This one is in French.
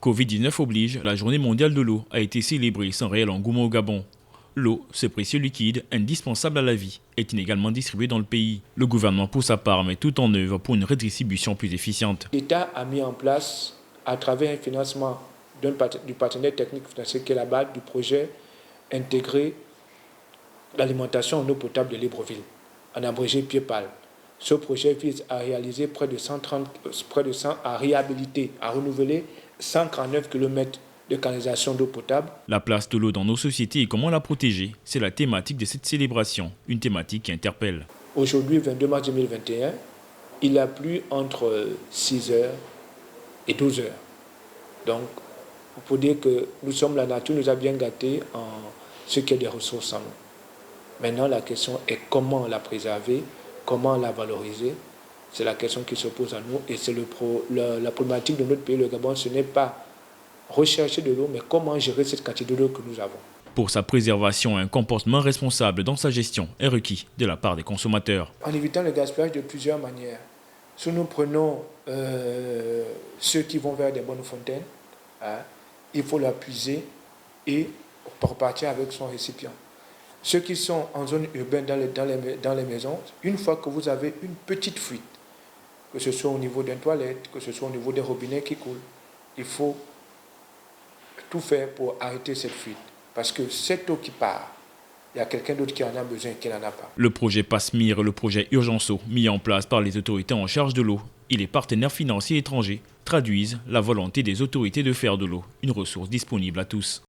Covid-19 oblige, la journée mondiale de l'eau a été célébrée sans réel engouement au Gabon. L'eau, ce précieux liquide, indispensable à la vie, est inégalement distribué dans le pays. Le gouvernement pour sa part met tout en œuvre pour une redistribution plus efficiente. L'État a mis en place, à travers un financement du partenaire technique financier qui est la base du projet intégré l'alimentation en eau potable de Libreville, en abrégé PIEPAL. Ce projet vise à réaliser à réhabiliter, à renouveler 139 km de canalisation d'eau potable. La place de l'eau dans nos sociétés et comment la protéger, c'est la thématique de cette célébration, une thématique qui interpelle. Aujourd'hui, 22 mars 2021, il a plu entre 6 heures et 12 heures. Donc, il faut dire que la nature nous a bien gâtés en ce qui est des ressources en eau. Maintenant, la question est comment la préserver, comment la valoriser. C'est la question qui se pose à nous et c'est la problématique de notre pays, le Gabon. Ce n'est pas rechercher de l'eau, mais comment gérer cette quantité d'eau que nous avons. Pour sa préservation, un comportement responsable dans sa gestion est requis de la part des consommateurs. En évitant le gaspillage de plusieurs manières. Si nous prenons ceux qui vont vers des bonnes fontaines, il faut la puiser et repartir avec son récipient. Ceux qui sont en zone urbaine dans les maisons, une fois que vous avez une petite fuite, que ce soit au niveau d'une toilette, que ce soit au niveau des robinets qui coulent, il faut tout faire pour arrêter cette fuite. Parce que cette eau qui part, il y a quelqu'un d'autre qui en a besoin et qui n'en a pas. Le projet PASSMIR, le projet Urgence Eau, mis en place par les autorités en charge de l'eau et les partenaires financiers étrangers, traduisent la volonté des autorités de faire de l'eau une ressource disponible à tous.